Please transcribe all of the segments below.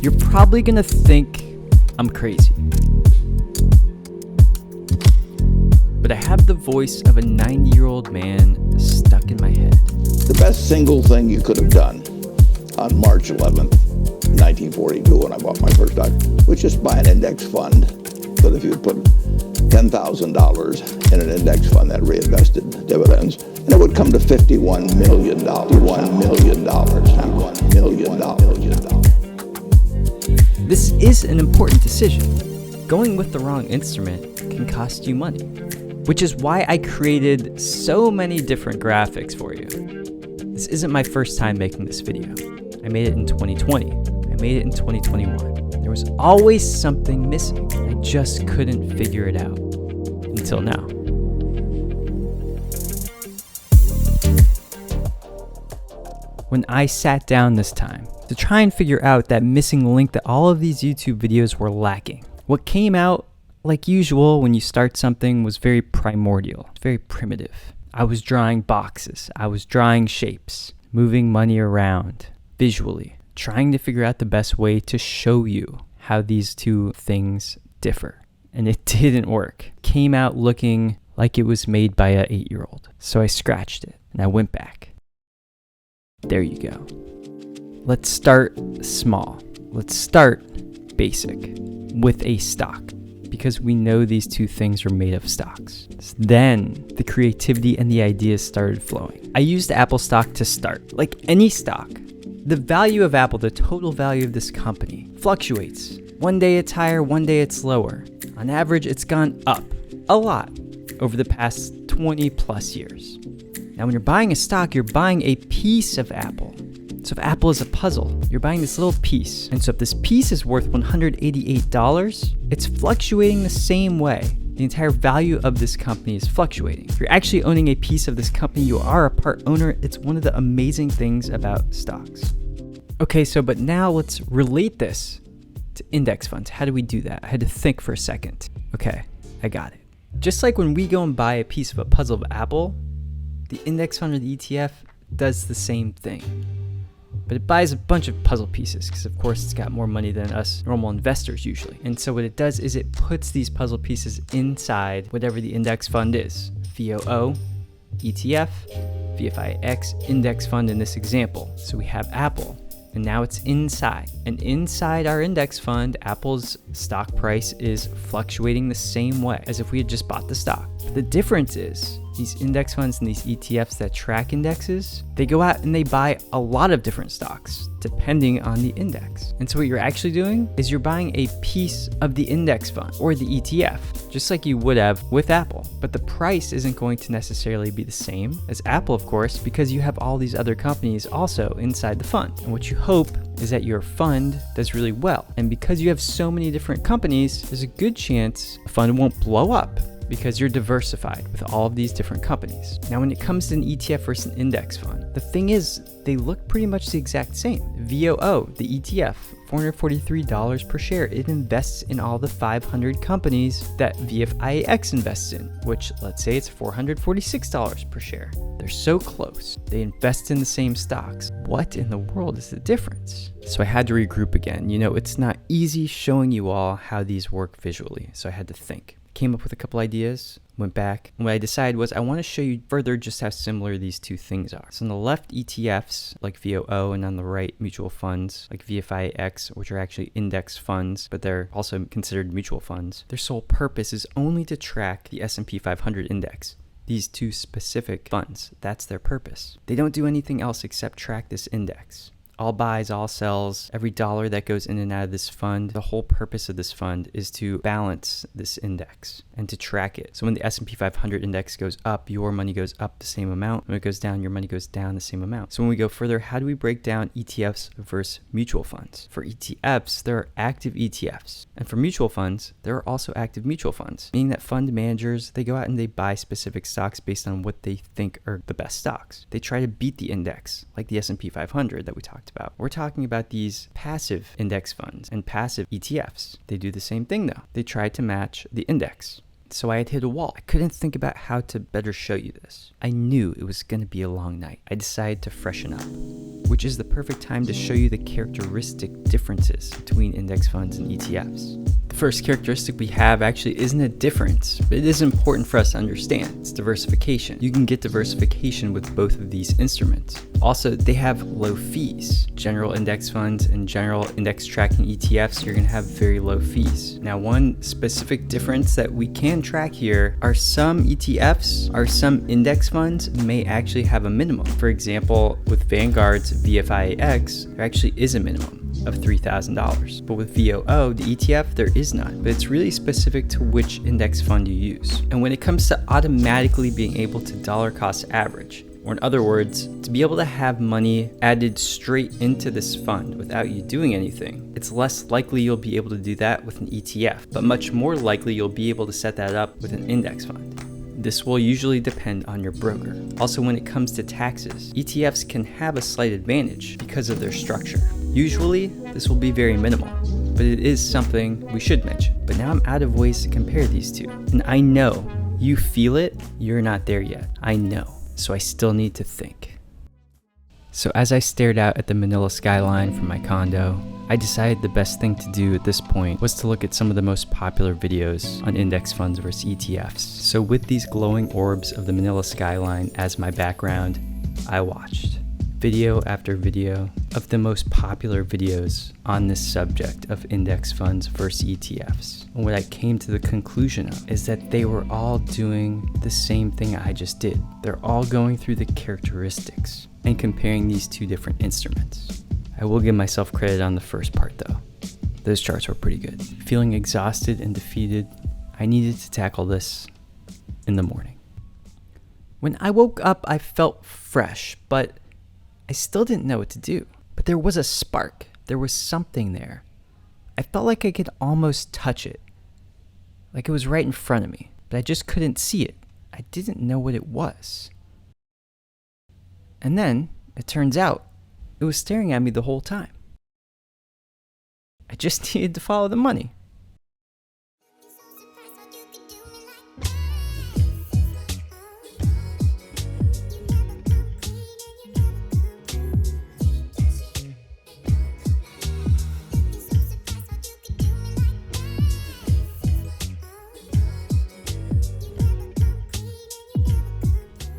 you're probably gonna think I'm crazy. But I have the voice of a 90-year-old man stuck in my head. The best single thing you could have done on March 11th, 1942, when I bought my first stock, was just buy an index fund. But if you put $10,000 in an index fund that reinvested dividends, and it would come to $51 million. $51 million. $51 million. This is an important decision. Going with the wrong instrument can cost you money, which is why I created so many different graphics for you. This isn't my first time making this video. I made it in 2020. I made it in 2021. There was always something missing. I just couldn't figure it out until now. When I sat down this time to try and figure out that missing link that all of these YouTube videos were lacking, what came out, like usual when you start something, was very primordial, very primitive. I was drawing boxes, I was drawing shapes, moving money around visually, trying to figure out the best way to show you how these two things differ. And it didn't work. It came out looking like it was made by an 8-year-old. So I scratched it and I went back. There you go. Let's start small. Let's start basic with a stock, because we know these two things are made of stocks. Then the creativity and the ideas started flowing. I used Apple stock to start. Like any stock, the value of Apple, the total value of this company, fluctuates. One day it's higher, one day it's lower. On average, it's gone up a lot over the past 20 plus years. Now, when you're buying a stock, you're buying a piece of Apple. So if Apple is a puzzle, you're buying this little piece. And so if this piece is worth $188, it's fluctuating the same way. The entire value of this company is fluctuating. If you're actually owning a piece of this company, you are a part owner. It's one of the amazing things about stocks. Okay, but now let's relate this to index funds. How do we do that? I had to think for a second. Okay, I got it. Just like when we go and buy a piece of a puzzle of Apple, the index fund or the ETF does the same thing. But it buys a bunch of puzzle pieces because, of course, it's got more money than us normal investors usually. And so what it does is it puts these puzzle pieces inside whatever the index fund is. VOO, ETF, VFIAX, index fund in this example. So we have Apple, and now it's inside. And inside our index fund, Apple's stock price is fluctuating the same way as if we had just bought the stock. But the difference is, these index funds and these ETFs that track indexes, they go out and they buy a lot of different stocks depending on the index. And so what you're actually doing is you're buying a piece of the index fund or the ETF, just like you would have with Apple. But the price isn't going to necessarily be the same as Apple, of course, because you have all these other companies also inside the fund. And what you hope is that your fund does really well. And because you have so many different companies, there's a good chance the fund won't blow up, because you're diversified with all of these different companies. Now, when it comes to an ETF versus an index fund, the thing is, they look pretty much the exact same. VOO, the ETF, $443 per share. It invests in all the 500 companies that VFIAX invests in, which let's say it's $446 per share. They're so close. They invest in the same stocks. What in the world is the difference? So I had to regroup again. You know, it's not easy showing you all how these work visually, so I had to think. Came up with a couple ideas, went back, and what I decided was I want to show you further just how similar these two things are. So on the left, ETFs like VOO, and on the right, mutual funds like VFIAX, which are actually index funds, but they're also considered mutual funds. Their sole purpose is only to track the S&P 500 index. These two specific funds, that's their purpose. They don't do anything else except track this index. All buys, all sells, every dollar that goes in and out of this fund, the whole purpose of this fund is to balance this index and to track it. So when the S&P 500 index goes up, your money goes up the same amount. When it goes down, your money goes down the same amount. So when we go further, how do we break down ETFs versus mutual funds? For ETFs, there are active ETFs. And for mutual funds, there are also active mutual funds, meaning that fund managers, they go out and they buy specific stocks based on what they think are the best stocks. They try to beat the index, like the S&P 500 that we talked about. We're talking about these passive index funds and passive ETFs. They do the same thing though. They try to match the index. So I had hit a wall. I couldn't think about how to better show you this. I knew it was going to be a long night. I decided to freshen up, which is the perfect time to show you the characteristic differences between index funds and ETFs. The first characteristic we have actually isn't a difference, but it is important for us to understand. It's diversification. You can get diversification with both of these instruments. Also, they have low fees. General index funds and general index tracking ETFs, you're going to have very low fees. Now, one specific difference that we can track here are some ETFs or some index funds may actually have a minimum. For example, with Vanguard's VFIAX, there actually is a minimum of $3,000. But with VOO, the ETF, there is none. But it's really specific to which index fund you use. And when it comes to automatically being able to dollar cost average, or in other words, to be able to have money added straight into this fund without you doing anything, it's less likely you'll be able to do that with an ETF, but much more likely you'll be able to set that up with an index fund. This will usually depend on your broker. Also, when it comes to taxes, ETFs can have a slight advantage because of their structure. Usually, this will be very minimal, but it is something we should mention. But now I'm out of ways to compare these two. And I know you feel it, you're not there yet. I know. So I still need to think. So as I stared out at the Manila skyline from my condo, I decided the best thing to do at this point was to look at some of the most popular videos on index funds versus ETFs. So with these glowing orbs of the Manila skyline as my background, I watched video after video of the most popular videos on this subject of index funds versus ETFs. And what I came to the conclusion of is that they were all doing the same thing I just did. They're all going through the characteristics and comparing these two different instruments. I will give myself credit on the first part though. Those charts were pretty good. Feeling exhausted and defeated, I needed to tackle this in the morning. When I woke up, I felt fresh, but I still didn't know what to do. But there was a spark. There was something there. I felt like I could almost touch it. Like it was right in front of me, but I just couldn't see it. I didn't know what it was. And then, it turns out, it was staring at me the whole time. I just needed to follow the money.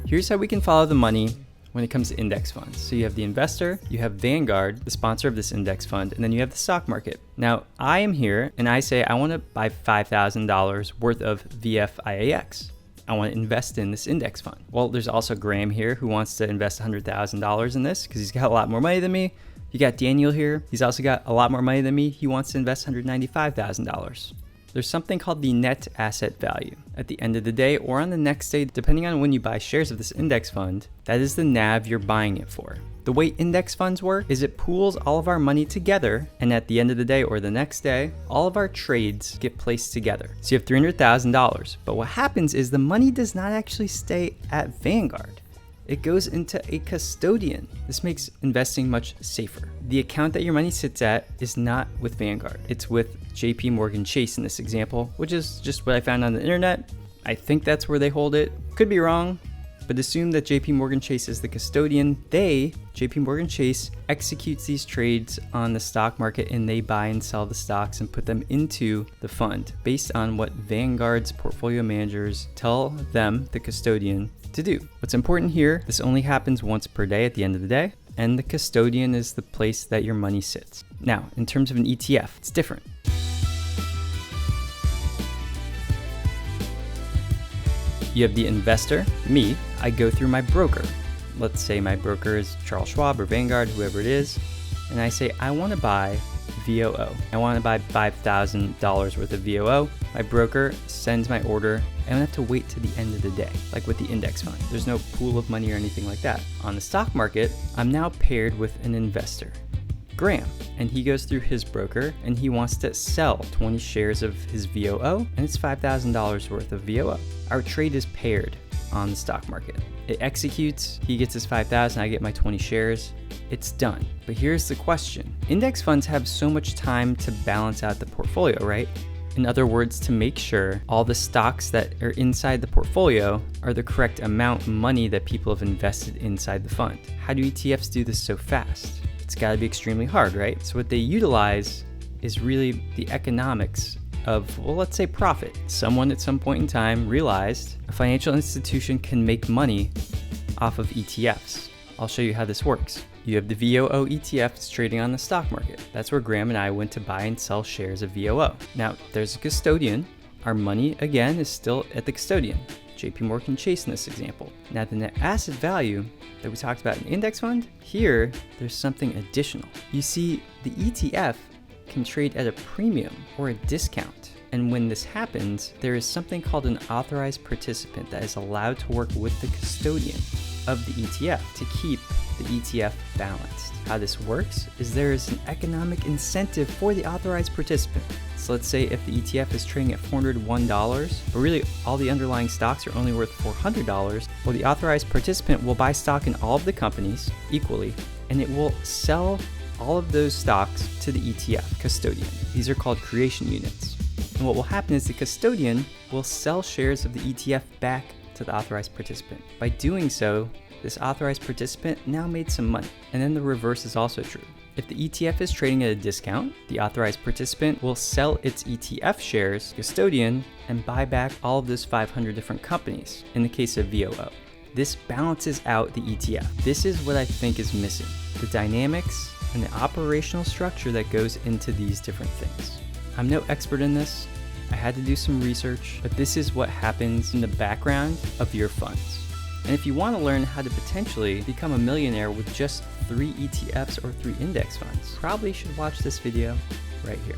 Here's how we can follow the money when it comes to index funds. So you have the investor, you have Vanguard, the sponsor of this index fund, and then you have the stock market. Now, I am here and I say I want to buy $5,000 worth of VFIAX. I want to invest in this index fund. Well, there's also Graham here who wants to invest $100,000 in this because he's got a lot more money than me. You got Daniel here. He's also got a lot more money than me. He wants to invest $195,000. There's something called the net asset value. At the end of the day or on the next day, depending on when you buy shares of this index fund, that is the NAV you're buying it for. The way index funds work is it pools all of our money together, and at the end of the day or the next day, all of our trades get placed together. So you have $300,000, but what happens is the money does not actually stay at Vanguard. It goes into a custodian. This makes investing much safer. The account that your money sits at is not with Vanguard. It's with JP Chase in this example, which is just what I found on the internet. I think that's where they hold it. Could be wrong, but assume that JP Chase is the custodian. JP Chase executes these trades on the stock market and they buy and sell the stocks and put them into the fund based on what Vanguard's portfolio managers tell them, the custodian, to do. What's important here, this only happens once per day at the end of the day, and the custodian is the place that your money sits. Now, in terms of an ETF, it's different. You have the investor, me. I go through my broker. Let's say my broker is Charles Schwab or Vanguard, whoever it is, and I say I want to buy VOO. I want to buy $5,000 worth of VOO. My broker sends my order. I don't have to wait to the end of the day, like with the index fund. There's no pool of money or anything like that. On the stock market, I'm now paired with an investor, Graham, and he goes through his broker and he wants to sell 20 shares of his VOO, and it's $5,000 worth of VOO. Our trade is paired on the stock market. It executes, he gets his 5,000, I get my 20 shares. It's done. But here's the question. Index funds have so much time to balance out the portfolio, right? In other words, to make sure all the stocks that are inside the portfolio are the correct amount of money that people have invested inside the fund. How do ETFs do this so fast? It's got to be extremely hard, right? So what they utilize is really the economics of, well, let's say profit. Someone at some point in time realized a financial institution can make money off of ETFs. I'll show you how this works. You have the VOO ETFs trading on the stock market. That's where Graham and I went to buy and sell shares of VOO. Now, there's a custodian. Our money, again, is still at the custodian, JP Morgan Chase in this example. Now, the net asset value that we talked about in index fund, here, there's something additional. You see, the ETF can trade at a premium or a discount. And when this happens, there is something called an authorized participant that is allowed to work with the custodian of the ETF to keep the ETF balanced. How this works is there is an economic incentive for the authorized participant. So let's say if the ETF is trading at $401, but really all the underlying stocks are only worth $400, well, the authorized participant will buy stock in all of the companies equally, and it will sell all of those stocks to the ETF custodian. These are called creation units. And what will happen is the custodian will sell shares of the ETF back to the authorized participant. By doing so, this authorized participant now made some money. And then the reverse is also true. If the ETF is trading at a discount, the authorized participant will sell its ETF shares to the custodian and buy back all of those 500 different companies in the case of VOO. This balances out the ETF. This is what I think is missing, the dynamics and the operational structure that goes into these different things. I'm no expert in this. I had to do some research, but this is what happens in the background of your funds. And if you want to learn how to potentially become a millionaire with just 3 ETFs or 3 index funds, probably should watch this video right here.